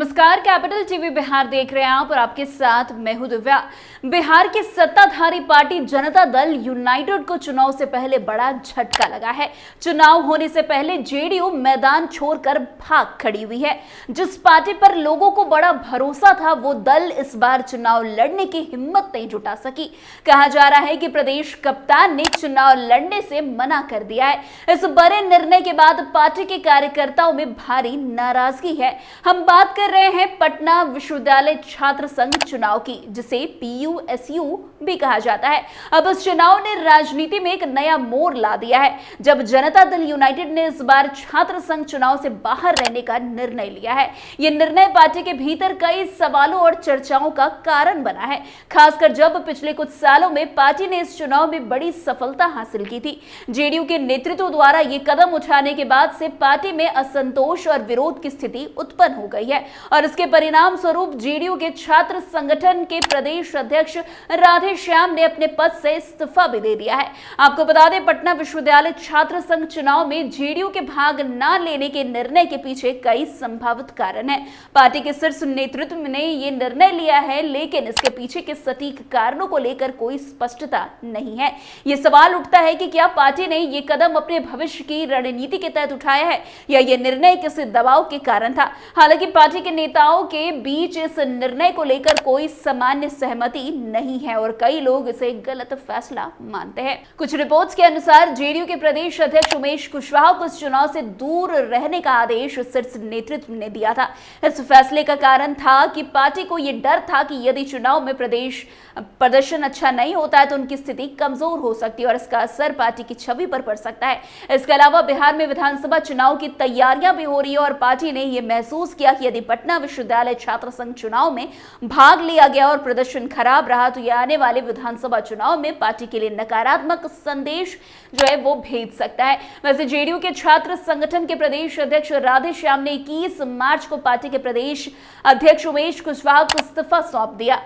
नमस्कार, capital TV Bihar देख रहे हैं आप और आपके साथ मैं हूं दिव्या। बिहार की सत्ताधारी पार्टी जनता दल यूनाइटेड को चुनाव से पहले बड़ा झटका लगा है। चुनाव होने से पहले जेडीयू मैदान छोड़कर भाग खड़ी हुई है। जिस पार्टी पर लोगों को बड़ा भरोसा था वो दल इस बार चुनाव लड़ने की हिम्मत नहीं जुटा सकी। कहा जा रहा है कि प्रदेश कप्तान ने चुनाव लड़ने से मना कर दिया है। इस बड़े निर्णय के बाद पार्टी के कार्यकर्ताओं में भारी नाराजगी है। हम बात कर रहे हैं पटना विश्वविद्यालय छात्र संघ चुनाव की, जिसे पीयूएसयू भी कहा जाता है। अब इस चुनाव ने राजनीति में एक नया मोड़ ला दिया है, जब जनता दल यूनाइटेड ने इस बार छात्र संघ चुनाव से बाहर रहने का निर्णय लिया है। यह निर्णय पार्टी के भीतर कई सवालों और चर्चाओं का कारण बना है, खासकर जब पिछले कुछ सालों में पार्टी ने इस चुनाव में बड़ी सफलता हासिल की थी। जेडीयू के नेतृत्व द्वारा ये कदम उठाने के बाद से पार्टी में असंतोष और विरोध की स्थिति उत्पन्न हो गई है और इसके परिणाम स्वरूप जेडीयू के छात्र संगठन के प्रदेश अध्यक्ष राधे श्याम ने अपने पद से इस्तीफा भी दे दिया है। आपको बता दें, पटना विश्वविद्यालय छात्र संघ चुनाव में जेडीयू के भाग न लेने के निर्णय के पीछे कई संभावित कारण हैं। पार्टी के शीर्ष नेतृत्व ने यह निर्णय लिया है, लेकिन इसके पीछे के सटीक कारणों को लेकर कोई स्पष्टता नहीं है। यह सवाल उठता है कि क्या पार्टी ने यह कदम अपने भविष्य की रणनीति के तहत उठाया है या यह निर्णय किसी दबाव के कारण था। हालांकि पार्टी के नेताओं के बीच इस निर्णय को लेकर कोई सामान्य सहमति नहीं है और कई लोग इसे गलत फैसला मानते हैं। कुछ रिपोर्ट्स के अनुसार जेडीयू के प्रदेश अध्यक्ष उमेश कुशवाहा को इस चुनाव से दूर रहने का आदेश शीर्ष नेतृत्व ने दिया था। इस फैसले का कारण था कि पार्टी को यह डर था कि यदि चुनाव में प्रदर्शन अच्छा नहीं होता है तो उनकी स्थिति कमजोर हो सकती है और इसका असर पार्टी की छवि पर पड़ सकता है। इसके अलावा बिहार में विधानसभा चुनाव की तैयारियां भी हो रही है और पार्टी ने यह महसूस किया कि यदि पटना विश्वविद्यालय छात्र संघ चुनाव में भाग लिया गया और प्रदर्शन खराब रहा तो यह आने वाले विधानसभा चुनाव में पार्टी के लिए नकारात्मक संदेश जो है वो भेज सकता है। वैसे जेडीयू के छात्र संगठन के प्रदेश अध्यक्ष राधे श्याम ने 21 मार्च को पार्टी के प्रदेश अध्यक्ष उमेश कुशवाहा को इस्तीफा सौंप दिया।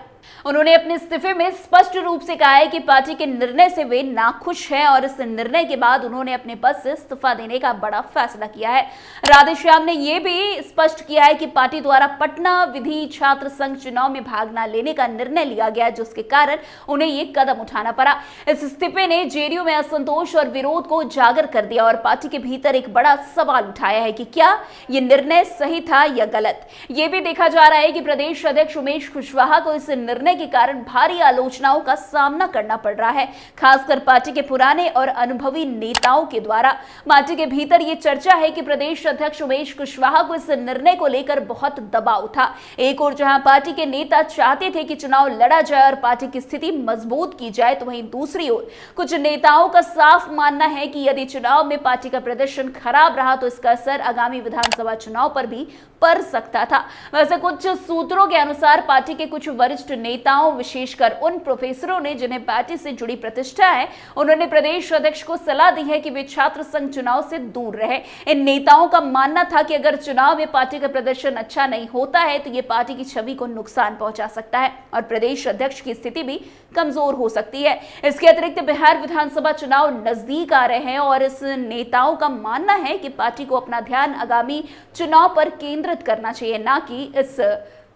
उन्होंने अपने इस्तीफे में स्पष्ट रूप से कहा है कि पार्टी के निर्णय से वे नाखुश हैं और इस निर्णय के बाद उन्होंने अपने पद से इस्तीफा देने का बड़ा फैसला किया है। राधे श्याम ने यह भी स्पष्ट किया है कि पार्टी द्वारा पटना विधि छात्र संघ चुनाव में भाग न लेने का निर्णय लिया गया, जिसके कारण उन्हें यह कदम उठाना पड़ा। इस इस्तीफे ने जेडीयू में असंतोष और विरोध को उजागर कर दिया और पार्टी के भीतर एक बड़ा सवाल उठाया है कि क्या यह निर्णय सही था या गलत। यह भी देखा जा रहा है कि प्रदेश अध्यक्ष उमेश कुशवाहा को इस निर्णय के कारण भारी आलोचनाओं का सामना करना पड़ रहा है, खासकर पार्टी के पुराने और अनुभवी नेताओं के द्वारा। पार्टी के भीतर यह चर्चा है कि प्रदेश अध्यक्ष उमेश कुशवाहा को इस निर्णय को लेकर बहुत दबाव था। एक ओर जहां पार्टी के नेता चाहते थे कि चुनाव लड़ा जाए और पार्टी की स्थिति मजबूत की जाए, तो वहीं दूसरी ओर कुछ नेताओं का साफ मानना है कि यदि चुनाव में पार्टी का प्रदर्शन खराब रहा तो इसका असर आगामी विधानसभा चुनाव पर भी पड़ सकता था। वैसे कुछ सूत्रों के अनुसार पार्टी के कुछ वरिष्ठ नेताओं, विशेषकर उन प्रोफेसरों ने जिन्हें पार्टी से जुड़ी प्रतिष्ठा है, उन्होंने प्रदेश अध्यक्ष को सलाह दी है कि वे छात्र संघ चुनाव से दूर रहे। इन नेताओं का मानना था कि अगर चुनाव में पार्टी का प्रदर्शन अच्छा नहीं होता है तो ये पार्टी की छवि को नुकसान पहुंचा सकता है और प्रदेश अध्यक्ष की स्थिति भी कमजोर हो सकती है। इसके अतिरिक्त बिहार विधानसभा चुनाव नजदीक आ रहे हैं और इस नेताओं का मानना है कि पार्टी को अपना ध्यान आगामी चुनाव पर केंद्रित करना चाहिए, ना कि इस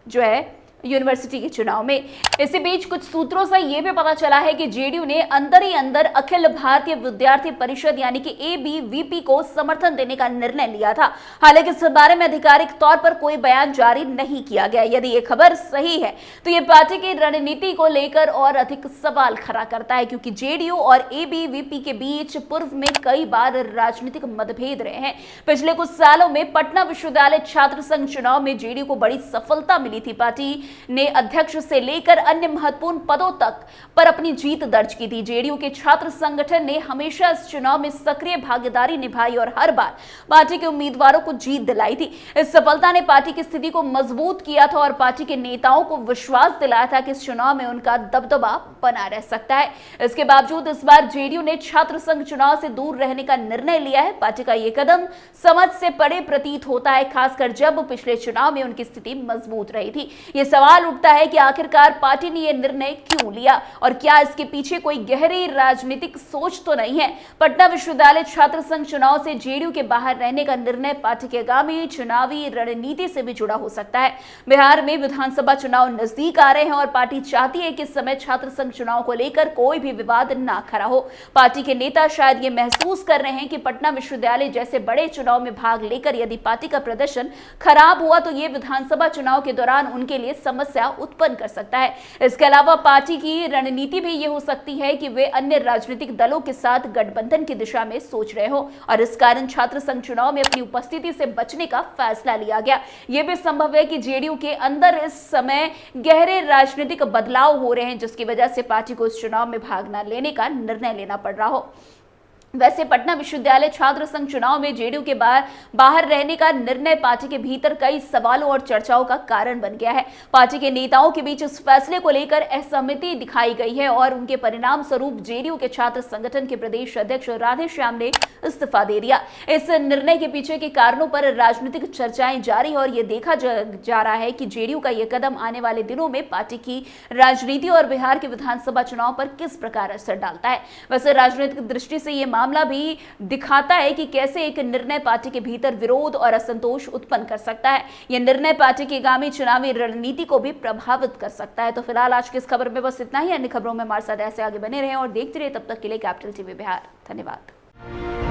जो है यूनिवर्सिटी के चुनाव में। इसी बीच कुछ सूत्रों से यह भी पता चला है कि जेडीयू ने अंदर ही अंदर अखिल भारतीय विद्यार्थी परिषद यानी कि एबीवीपी को समर्थन देने का निर्णय लिया था। हालांकि इस बारे में आधिकारिक तौर पर कोई बयान जारी नहीं किया गया। यदि यह खबर सही है तो यह पार्टी की रणनीति को लेकर और अधिक सवाल खड़ा करता है, क्योंकि जेडीयू और एबीवीपी के बीच पूर्व में कई बार राजनीतिक मतभेद रहे हैं। पिछले कुछ सालों में पटना विश्वविद्यालय छात्र संघ चुनाव में जेडीयू को बड़ी सफलता मिली थी। पार्टी ने अध्यक्ष से लेकर अन्य महत्वपूर्ण पदों तक पर अपनी जीत दर्ज की थी। जेडीयू के छात्र संगठन ने हमेशा इस चुनाव में सक्रिय भागीदारी निभाई और हर बार पार्टी के उम्मीदवारों को जीत दिलाई थी। इस सफलता ने पार्टी की स्थिति को मजबूत किया था और पार्टी के नेताओं को विश्वास दिलाया था कि इस चुनाव में उनका दबदबा बना रह सकता है। इसके बावजूद इस बार जेडीयू ने छात्र संघ चुनाव से दूर रहने का निर्णय लिया है। पार्टी का यह कदम समझ से परे प्रतीत होता है, खासकर जब पिछले चुनाव में उनकी स्थिति मजबूत रही थी। यह सवाल उठता है कि आखिरकार पार्टी ने यह निर्णय क्यों लिया और क्या इसके पीछे कोई गहरी राजनीतिक सोच तो नहीं है। पटना विश्वविद्यालय छात्र संघ चुनाव से जेडीयू के बाहर रहने का निर्णय पार्टी के आगामी चुनावी रणनीति से भी जुड़ा हो सकता है। बिहार में विधानसभा चुनाव नजदीक आ रहे हैं और पार्टी चाहती है कि इस समय छात्र संघ चुनाव को लेकर कोई भी विवाद ना खड़ा हो। पार्टी के नेता शायद ये महसूस कर रहे हैं कि पटना विश्वविद्यालय जैसे बड़े चुनाव में भाग लेकर यदि पार्टी का प्रदर्शन खराब हुआ तो ये विधानसभा चुनाव के दौरान उनके लिए समस्या उत्पन्न कर सकता है। इसके अलावा पार्टी की रणनीति भी ये हो सकती है कि वे अन्य राजनीतिक दलों के साथ गठबंधन की दिशा में सोच रहे हो और इस कारण छात्र संघ चुनाव में अपनी उपस्थिति से बचने का फैसला लिया गया। यह भी संभव है कि जेडीयू के अंदर इस समय गहरे राजनीतिक बदलाव हो रहे हैं जिसकी वजह से पार्टी को इस चुनाव में भाग न लेने का निर्णय लेना पड़ रहा हो। वैसे पटना विश्वविद्यालय छात्र संघ चुनाव में जेडीयू के बाहर रहने का निर्णय पार्टी के भीतर कई सवालों और चर्चाओं का कारण बन गया है। पार्टी के नेताओं के बीच इस फैसले को लेकर असहमति दिखाई गई है और उनके परिणाम स्वरूप जेडीयू के छात्र संगठन के प्रदेश अध्यक्ष राधेश्याम ने इस्तीफा दे दिया। इस निर्णय के पीछे के कारणों पर राजनीतिक चर्चाएं जारी और ये देखा जा रहा है कि जेडीयू का यह कदम आने वाले दिनों में पार्टी की राजनीति और बिहार के विधानसभा चुनाव पर किस प्रकार असर डालता है। वैसे राजनीतिक दृष्टि से यह मामला भी दिखाता है कि कैसे एक निर्णय पार्टी के भीतर विरोध और असंतोष उत्पन्न कर सकता है। यह निर्णय पार्टी की आगामी चुनावी रणनीति को भी प्रभावित कर सकता है। तो फिलहाल आज की इस खबर में बस इतना ही। अन्य खबरों में हमारे साथ ऐसे आगे बने रहें और देखते रहिए। तब तक के लिए कैपिटल टीवी बिहार। धन्यवाद।